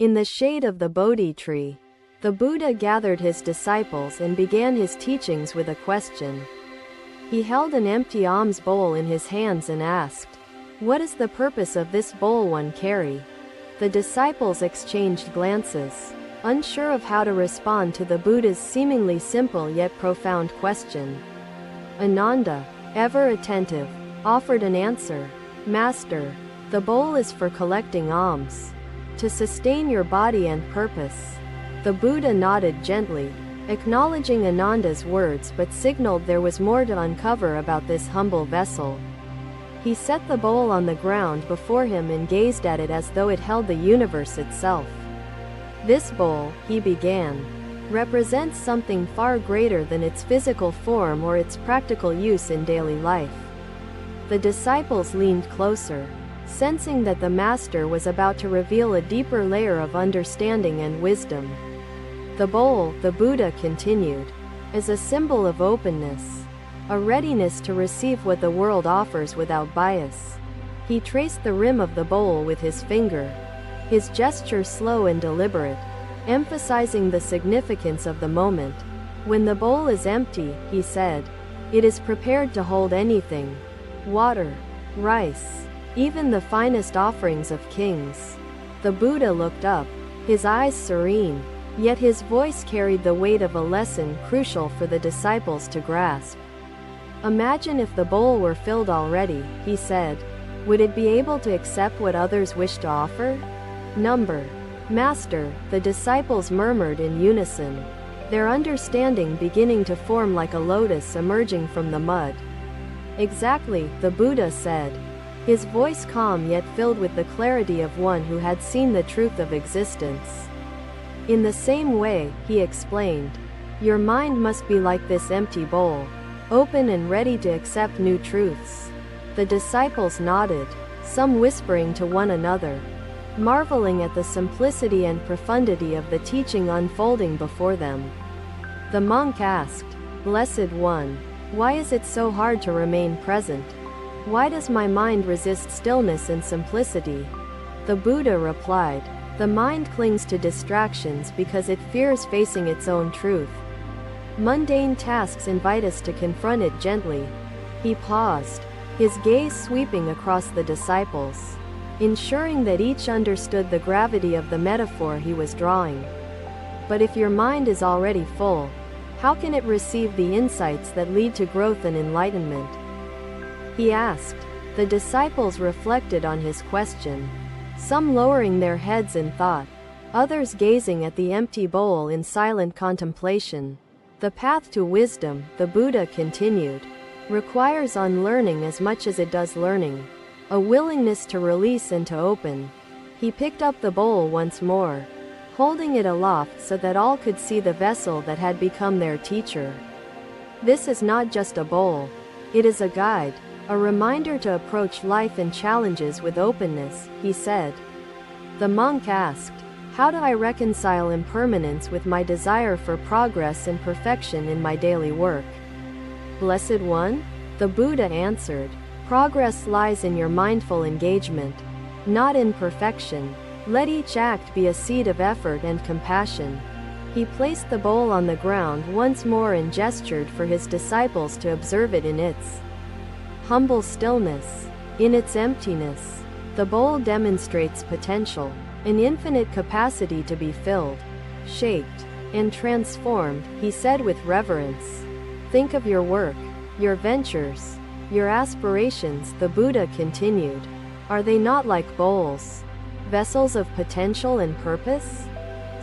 In the shade of the Bodhi tree, the Buddha gathered his disciples and began his teachings with a question. He held an empty alms bowl in his hands and asked, "What is the purpose of this bowl one carry?" The disciples exchanged glances, unsure of how to respond to the Buddha's seemingly simple yet profound question. Ananda, ever attentive, offered an answer. "Master, the bowl is for collecting alms, to sustain your body and purpose." The Buddha nodded gently, acknowledging Ananda's words but signaled there was more to uncover about this humble vessel. He set the bowl on the ground before him and gazed at it as though it held the universe itself. "This bowl," he began, "represents something far greater than its physical form or its practical use in daily life." The disciples leaned closer, sensing that the Master was about to reveal a deeper layer of understanding and wisdom. "The bowl," the Buddha continued, "is a symbol of openness, a readiness to receive what the world offers without bias." He traced the rim of the bowl with his finger, his gesture slow and deliberate, emphasizing the significance of the moment. "When the bowl is empty," he said, "it is prepared to hold anything: water, rice, even the finest offerings of kings." The Buddha looked up, his eyes serene, yet his voice carried the weight of a lesson crucial for the disciples to grasp. "Imagine if the bowl were filled already," he said. "Would it be able to accept what others wish to offer?" "Number, Master," the disciples murmured in unison, their understanding beginning to form like a lotus emerging from the mud. "Exactly," the Buddha said, his voice calm yet filled with the clarity of one who had seen the truth of existence. "In the same way," he explained, "your mind must be like this empty bowl, open and ready to accept new truths." The disciples nodded, some whispering to one another, marveling at the simplicity and profundity of the teaching unfolding before them. The monk asked, "Blessed One, why is it so hard to remain present? Why does my mind resist stillness and simplicity?" The Buddha replied, "The mind clings to distractions because it fears facing its own truth. Mundane tasks invite us to confront it gently." He paused, his gaze sweeping across the disciples, ensuring that each understood the gravity of the metaphor he was drawing. "But if your mind is already full, how can it receive the insights that lead to growth and enlightenment?" he asked. The disciples reflected on his question, some lowering their heads in thought, others gazing at the empty bowl in silent contemplation. "The path to wisdom," the Buddha continued, "requires unlearning as much as it does learning, a willingness to release and to open." He picked up the bowl once more, holding it aloft so that all could see the vessel that had become their teacher. "This is not just a bowl. It is a guide, a reminder to approach life and challenges with openness," he said. The monk asked, "How do I reconcile impermanence with my desire for progress and perfection in my daily work?" "Blessed One," the Buddha answered, "progress lies in your mindful engagement, not in perfection. Let each act be a seed of effort and compassion." He placed the bowl on the ground once more and gestured for his disciples to observe it in its humble stillness. In its emptiness, the bowl demonstrates potential, an infinite capacity to be filled, shaped, and transformed, he said with reverence. "Think of your work, your ventures, your aspirations," the Buddha continued. "Are they not like bowls, vessels of potential and purpose?"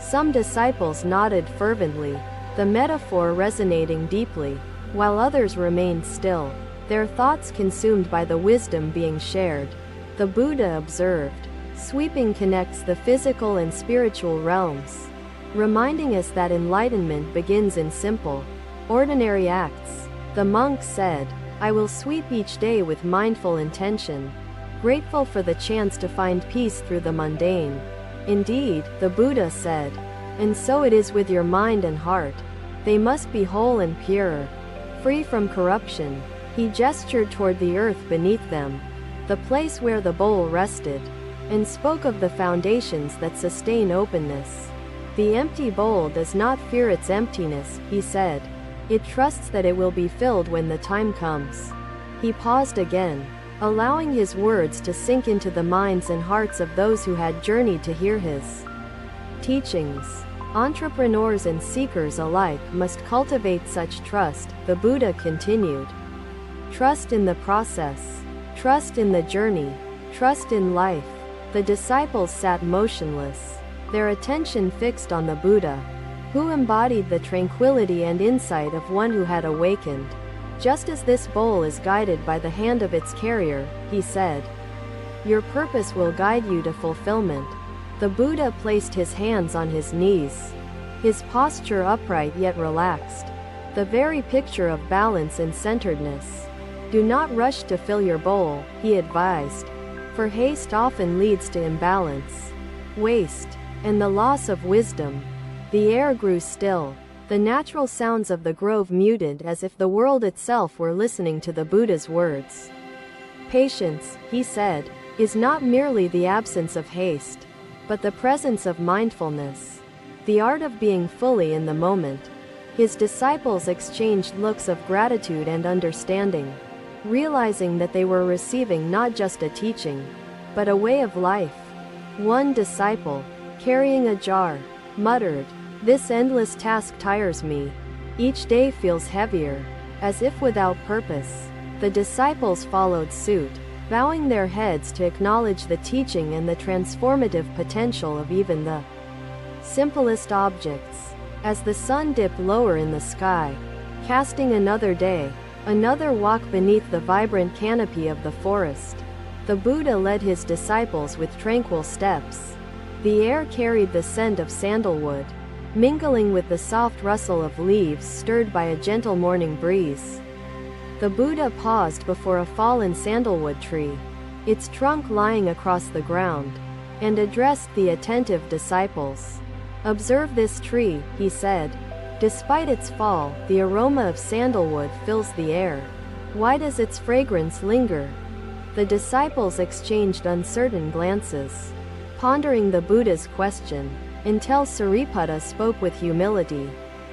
Some disciples nodded fervently, the metaphor resonating deeply, while others remained still, their thoughts consumed by the wisdom being shared. The Buddha observed, "Sweeping connects the physical and spiritual realms, reminding us that enlightenment begins in simple, ordinary acts." The monk said, "I will sweep each day with mindful intention, grateful for the chance to find peace through the mundane." "Indeed," the Buddha said, "and so it is with your mind and heart. They must be whole and pure, free from corruption." He gestured toward the earth beneath them, the place where the bowl rested. and spoke of the foundations that sustain openness. The empty bowl does not fear its emptiness, he said. It trusts that it will be filled when the time comes. He paused again, allowing his words to sink into the minds and hearts of those who had journeyed to hear his teachings. Entrepreneurs and seekers alike must cultivate such trust, the Buddha continued. Trust in the process. Trust in the journey. Trust in life. The disciples sat motionless, their attention fixed on the Buddha, who embodied the tranquility and insight of one who had awakened. Just as this bowl is guided by the hand of its carrier, he said, your purpose will guide you to fulfillment. The Buddha placed his hands on his knees, his posture upright yet relaxed, the very picture of balance and centeredness. Do not rush to fill your bowl, he advised, for haste often leads to imbalance, waste, and the loss of wisdom. The air grew still, the natural sounds of the grove muted as if the world itself were listening to the Buddha's words. Patience, he said, is not merely the absence of haste, but the presence of mindfulness, the art of being fully in the moment. His disciples exchanged looks of gratitude and understanding, realizing that they were receiving not just a teaching, but a way of life. One disciple, carrying a jar, muttered, this endless task tires me. Each day feels heavier, as if without purpose. The disciples followed suit, bowing their heads to acknowledge the teaching and the transformative potential of even the simplest objects. As the sun dipped lower in the sky, casting another day, another walk beneath the vibrant canopy of the forest, the Buddha led his disciples with tranquil steps. The air carried the scent of sandalwood, mingling with the soft rustle of leaves stirred by a gentle morning breeze. The Buddha paused before a fallen sandalwood tree, its trunk lying across the ground, and addressed the attentive disciples. Observe this tree, he said. Despite its fall, the aroma of sandalwood fills the air. Why does its fragrance linger? The disciples exchanged uncertain glances, pondering the Buddha's question, until Sariputta spoke with humility.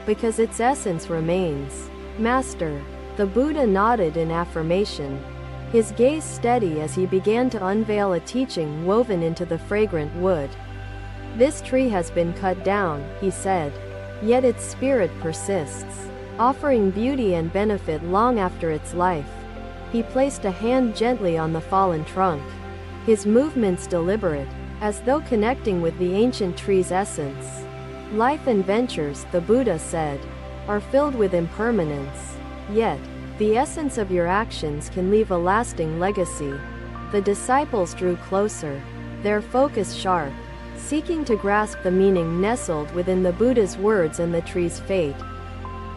Because its essence remains. Master. The Buddha nodded in affirmation, his gaze steady as he began to unveil a teaching woven into the fragrant wood. This tree has been cut down, he said, yet its spirit persists, offering beauty and benefit long after its life. He placed a hand gently on the fallen trunk, his movements deliberate, as though connecting with the ancient tree's essence. Life and ventures, the Buddha said, are filled with impermanence. Yet, the essence of your actions can leave a lasting legacy. The disciples drew closer, their focus sharp, seeking to grasp the meaning nestled within the Buddha's words and the tree's fate.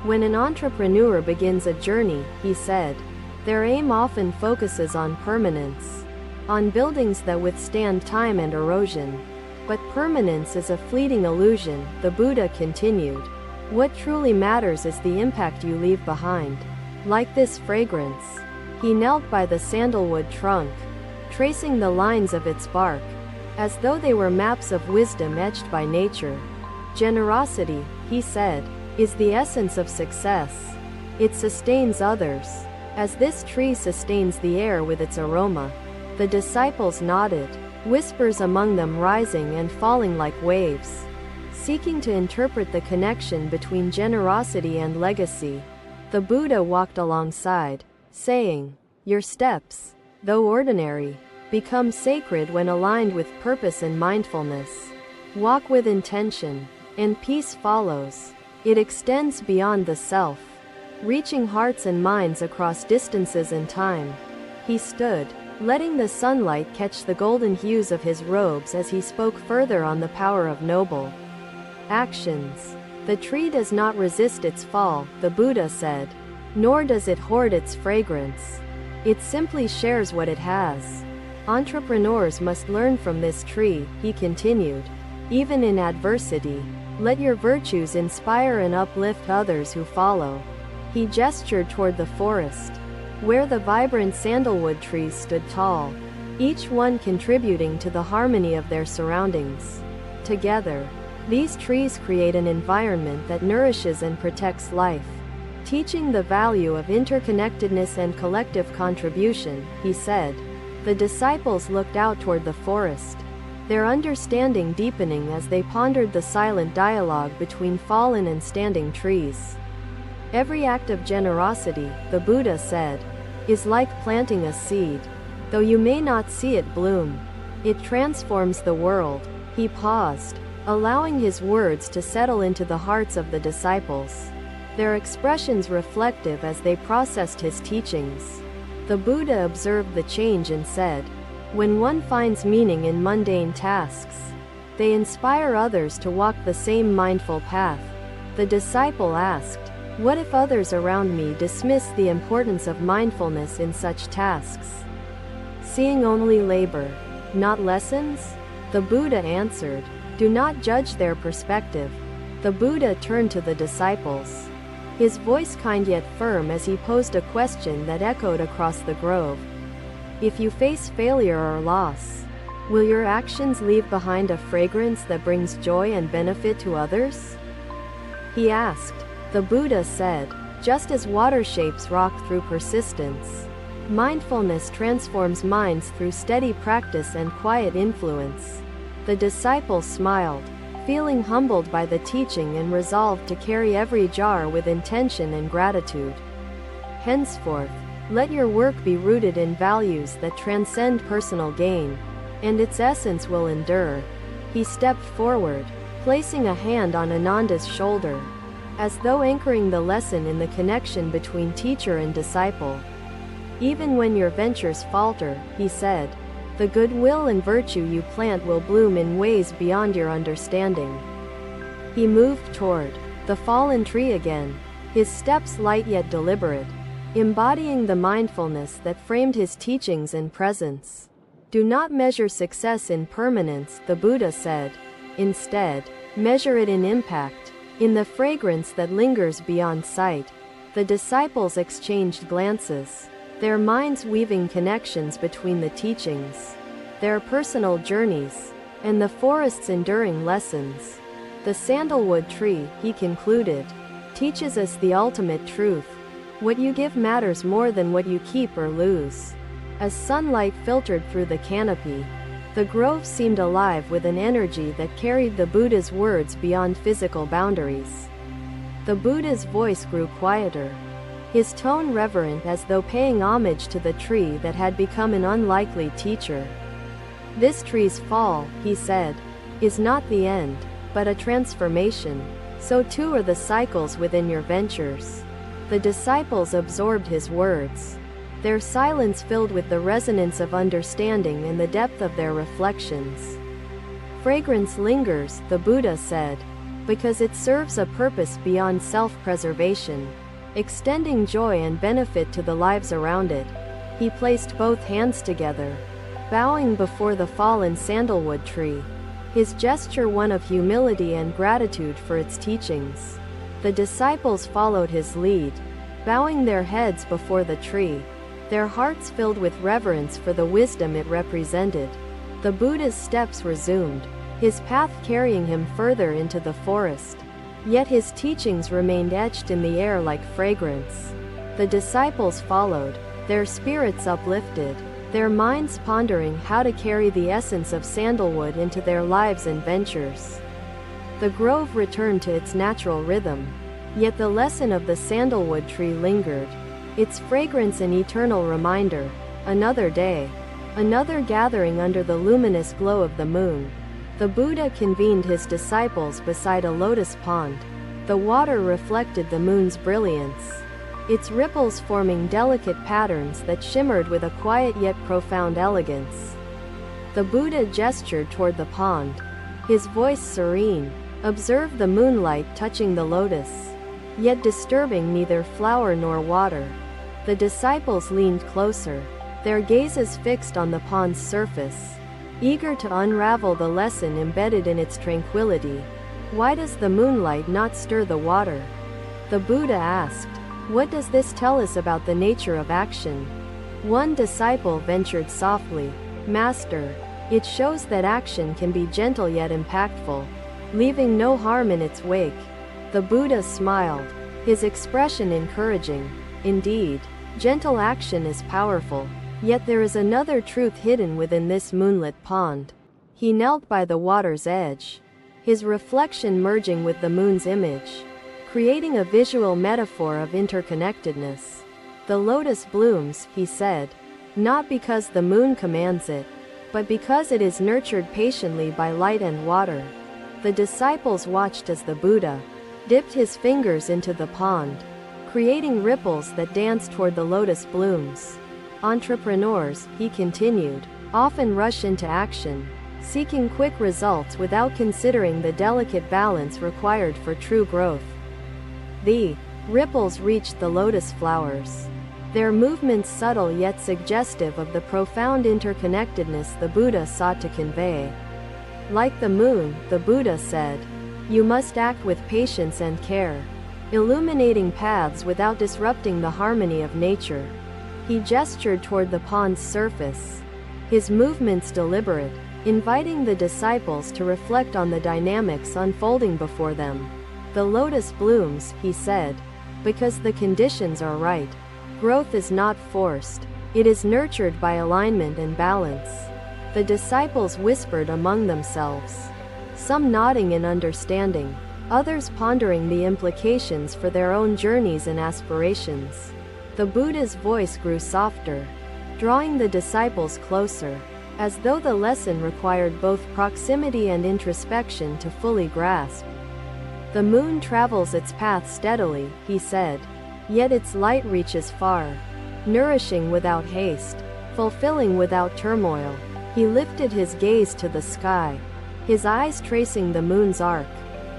When an entrepreneur begins a journey, he said, their aim often focuses on permanence, on buildings that withstand time and erosion. But permanence is a fleeting illusion, the Buddha continued. What truly matters is the impact you leave behind. Like this fragrance. He knelt by the sandalwood trunk, tracing the lines of its bark, as though they were maps of wisdom etched by nature. Generosity, he said, is the essence of success. It sustains others, as this tree sustains the air with its aroma. The disciples nodded, whispers among them rising and falling like waves, seeking to interpret the connection between generosity and legacy. The Buddha walked alongside, saying, your steps, though ordinary, become sacred when aligned with purpose and mindfulness. Walk with intention, and peace follows. It extends beyond the self, reaching hearts and minds across distances and time. He stood, letting the sunlight catch the golden hues of his robes as he spoke further on the power of noble actions. The tree does not resist its fall, the Buddha said, nor does it hoard its fragrance. It simply shares what it has. Entrepreneurs must learn from this tree, he continued. Even in adversity, let your virtues inspire and uplift others who follow. He gestured toward the forest, where the vibrant sandalwood trees stood tall, each one contributing to the harmony of their surroundings. Together, these trees create an environment that nourishes and protects life, teaching the value of interconnectedness and collective contribution, he said. The disciples looked out toward the forest, their understanding deepening as they pondered the silent dialogue between fallen and standing trees. Every act of generosity, the Buddha said, is like planting a seed. Though you may not see it bloom, it transforms the world. He paused, allowing his words to settle into the hearts of the disciples, their expressions reflective as they processed his teachings. The Buddha observed the change and said, "When one finds meaning in mundane tasks, they inspire others to walk the same mindful path." The disciple asked, "What if others around me dismiss the importance of mindfulness in such tasks? Seeing only labor, not lessons?" The Buddha answered, "Do not judge their perspective." The Buddha turned to the disciples, his voice kind yet firm as he posed a question that echoed across the grove. If you face failure or loss, will your actions leave behind a fragrance that brings joy and benefit to others? He asked. The Buddha said, "Just as water shapes rock through persistence, mindfulness transforms minds through steady practice and quiet influence." The disciple smiled, feeling humbled by the teaching and resolved to carry every jar with intention and gratitude. Henceforth, let your work be rooted in values that transcend personal gain, and its essence will endure. He stepped forward, placing a hand on Ananda's shoulder, as though anchoring the lesson in the connection between teacher and disciple. "Even when your ventures falter," he said, "the goodwill and virtue you plant will bloom in ways beyond your understanding." He moved toward the fallen tree again, his steps light yet deliberate, embodying the mindfulness that framed his teachings and presence. "Do not measure success in permanence," the Buddha said. "Instead, measure it in impact, in the fragrance that lingers beyond sight." The disciples exchanged glances, their minds weaving connections between the teachings, their personal journeys, and the forest's enduring lessons. "The sandalwood tree," he concluded, "teaches us the ultimate truth. What you give matters more than what you keep or lose." As sunlight filtered through the canopy, the grove seemed alive with an energy that carried the Buddha's words beyond physical boundaries. The Buddha's voice grew quieter, his tone reverent as though paying homage to the tree that had become an unlikely teacher. "This tree's fall," he said, "is not the end, but a transformation. So too are the cycles within your ventures." The disciples absorbed his words, their silence filled with the resonance of understanding and the depth of their reflections. "Fragrance lingers," the Buddha said, "because it serves a purpose beyond self-preservation, extending joy and benefit to the lives around it." He placed both hands together, bowing before the fallen sandalwood tree, his gesture one of humility and gratitude for its teachings. The disciples followed his lead, bowing their heads before the tree, their hearts filled with reverence for the wisdom it represented. The Buddha's steps resumed, his path carrying him further into the forest. Yet his teachings remained etched in the air like fragrance. The disciples followed, their spirits uplifted, their minds pondering how to carry the essence of sandalwood into their lives and ventures. The grove returned to its natural rhythm, yet the lesson of the sandalwood tree lingered, its fragrance an eternal reminder. Another day, another gathering under the luminous glow of the moon. The Buddha convened his disciples beside a lotus pond. The water reflected the moon's brilliance, its ripples forming delicate patterns that shimmered with a quiet yet profound elegance. The Buddha gestured toward the pond, his voice serene. "Observe the moonlight touching the lotus, yet disturbing neither flower nor water." The disciples leaned closer, their gazes fixed on the pond's surface, eager to unravel the lesson embedded in its tranquility. "Why does the moonlight not stir the water?" the Buddha asked. "What does this tell us about the nature of action?" One disciple ventured softly, Master, it shows that action can be gentle yet impactful, leaving no harm in its wake. The Buddha smiled, his expression encouraging. Indeed, gentle action is powerful, yet there is another truth hidden within this moonlit pond. He knelt by the water's edge, his reflection merging with the moon's image, creating a visual metaphor of interconnectedness. The lotus blooms, he said, not because the moon commands it, but because it is nurtured patiently by light and water. The disciples watched as the Buddha dipped his fingers into the pond, creating ripples that danced toward the lotus blooms. Entrepreneurs, he continued, often rush into action, seeking quick results without considering the delicate balance required for true growth. The ripples reached the lotus flowers, their movements subtle yet suggestive of the profound interconnectedness the Buddha sought to convey. Like the moon, the Buddha said, you must act with patience and care, illuminating paths without disrupting the harmony of nature. He gestured toward the pond's surface, his movements deliberate, inviting the disciples to reflect on the dynamics unfolding before them. The lotus blooms, he said, because the conditions are right. Growth is not forced, it is nurtured by alignment and balance. The disciples whispered among themselves, some nodding in understanding, others pondering the implications for their own journeys and aspirations. The Buddha's voice grew softer, drawing the disciples closer, as though the lesson required both proximity and introspection to fully grasp. The moon travels its path steadily, he said, yet its light reaches far, nourishing without haste, fulfilling without turmoil. He lifted his gaze to the sky, his eyes tracing the moon's arc,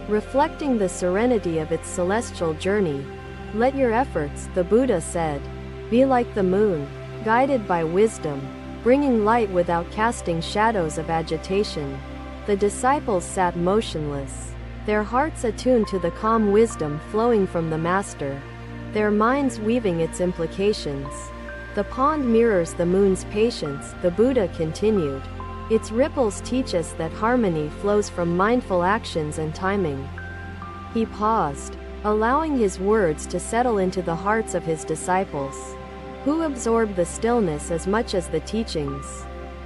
reflecting the serenity of its celestial journey. Let your efforts, the Buddha said, be like the moon, guided by wisdom, bringing light without casting shadows of agitation. The disciples sat motionless, their hearts attuned to the calm wisdom flowing from the Master, their minds weaving its implications. The pond mirrors the moon's patience, the Buddha continued. Its ripples teach us that harmony flows from mindful actions and timing. He paused, allowing his words to settle into the hearts of his disciples, who absorbed the stillness as much as the teachings.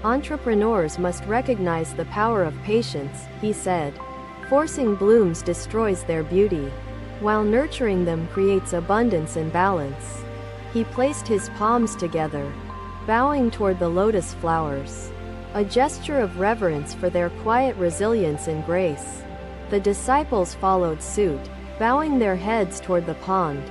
Entrepreneurs must recognize the power of patience, he said. Forcing blooms destroys their beauty, while nurturing them creates abundance and balance. He placed his palms together, bowing toward the lotus flowers, a gesture of reverence for their quiet resilience and grace. The disciples followed suit, bowing their heads toward the pond,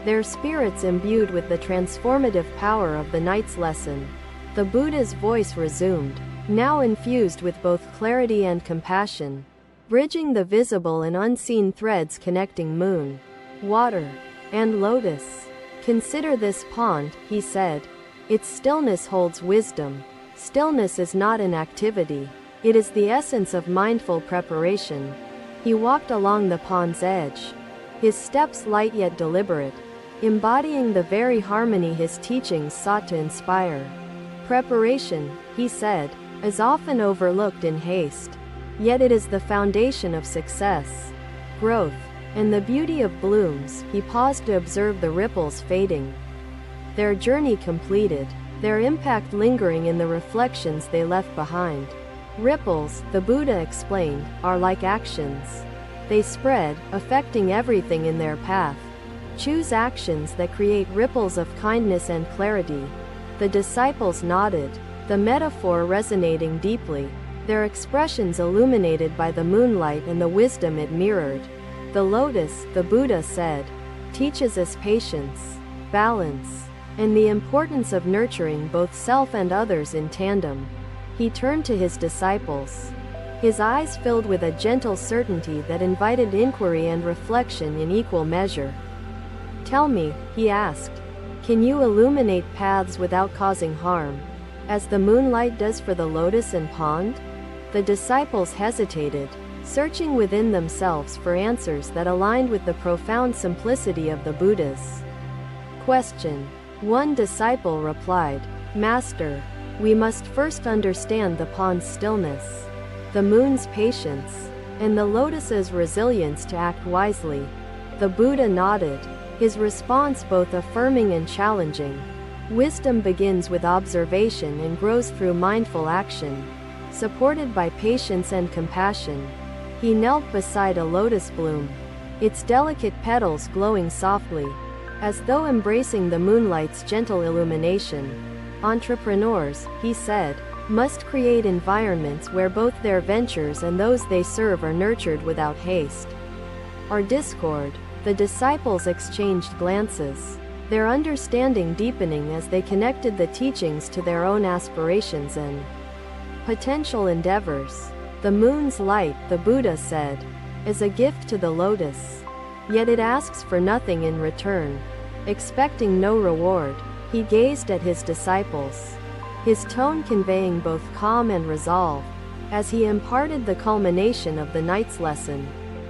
their spirits imbued with the transformative power of the night's lesson. The Buddha's voice resumed, now infused with both clarity and compassion, bridging the visible and unseen threads connecting moon, water, and lotus. Consider this pond, he said. Its stillness holds wisdom. Stillness is not inactivity, it is the essence of mindful preparation. He walked along the pond's edge, his steps light yet deliberate, embodying the very harmony his teachings sought to inspire. Preparation, he said, is often overlooked in haste, yet it is the foundation of success, growth, and the beauty of blooms. He paused to observe the ripples fading, their journey completed, their impact lingering in the reflections they left behind. Ripples, the Buddha explained, are like actions. They spread, affecting everything in their path. Choose actions that create ripples of kindness and clarity. The disciples nodded, the metaphor resonating deeply, their expressions illuminated by the moonlight and the wisdom it mirrored. The lotus, the Buddha said, teaches us patience, balance, and the importance of nurturing both self and others in tandem. He turned to his disciples, his eyes filled with a gentle certainty that invited inquiry and reflection in equal measure. Tell me, he asked, can you illuminate paths without causing harm, as the moonlight does for the lotus and pond? The disciples hesitated, searching within themselves for answers that aligned with the profound simplicity of the Buddha's question. One disciple replied, Master, we must first understand the pond's stillness, the moon's patience, and the lotus's resilience to act wisely." The Buddha nodded, his response both affirming and challenging. Wisdom begins with observation and grows through mindful action, supported by patience and compassion. He knelt beside a lotus bloom, its delicate petals glowing softly, as though embracing the moonlight's gentle illumination. "Entrepreneurs," he said, "must create environments where both their ventures and those they serve are nurtured without haste or discord." The disciples exchanged glances, their understanding deepening as they connected the teachings to their own aspirations and potential endeavors. "The moon's light," the Buddha said, "is a gift to the lotus. Yet it asks for nothing in return." Expecting no reward, he gazed at his disciples, his tone conveying both calm and resolve, as he imparted the culmination of the night's lesson.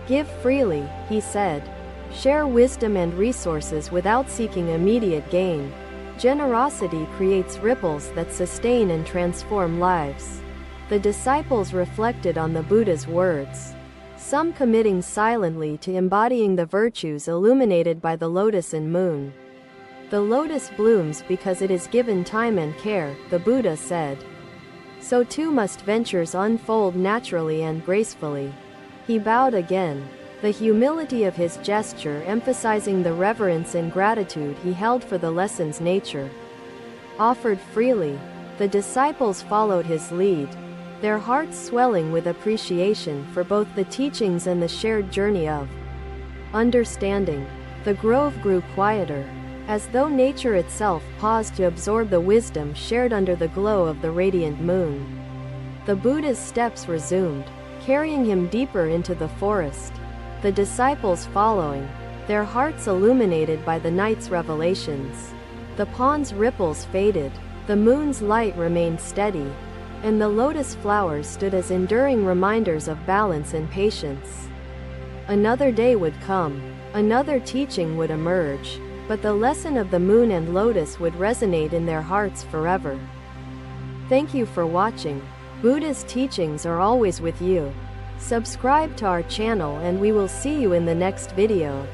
"Give freely," he said. "Share wisdom and resources without seeking immediate gain. Generosity creates ripples that sustain and transform lives." The disciples reflected on the Buddha's words, some committing silently to embodying the virtues illuminated by the lotus and moon. "The lotus blooms because it is given time and care," the Buddha said. "So too must ventures unfold naturally and gracefully." He bowed again, the humility of his gesture emphasizing the reverence and gratitude he held for the lesson's nature. Offered freely, the disciples followed his lead, their hearts swelling with appreciation for both the teachings and the shared journey of understanding. The grove grew quieter, as though nature itself paused to absorb the wisdom shared under the glow of the radiant moon. The Buddha's steps resumed, carrying him deeper into the forest, the disciples following, their hearts illuminated by the night's revelations. The pond's ripples faded, the moon's light remained steady, and the lotus flowers stood as enduring reminders of balance and patience. Another day would come, another teaching would emerge, but the lesson of the moon and lotus would resonate in their hearts forever. Thank you for watching. Buddha's teachings are always with you. Subscribe to our channel and we will see you in the next video.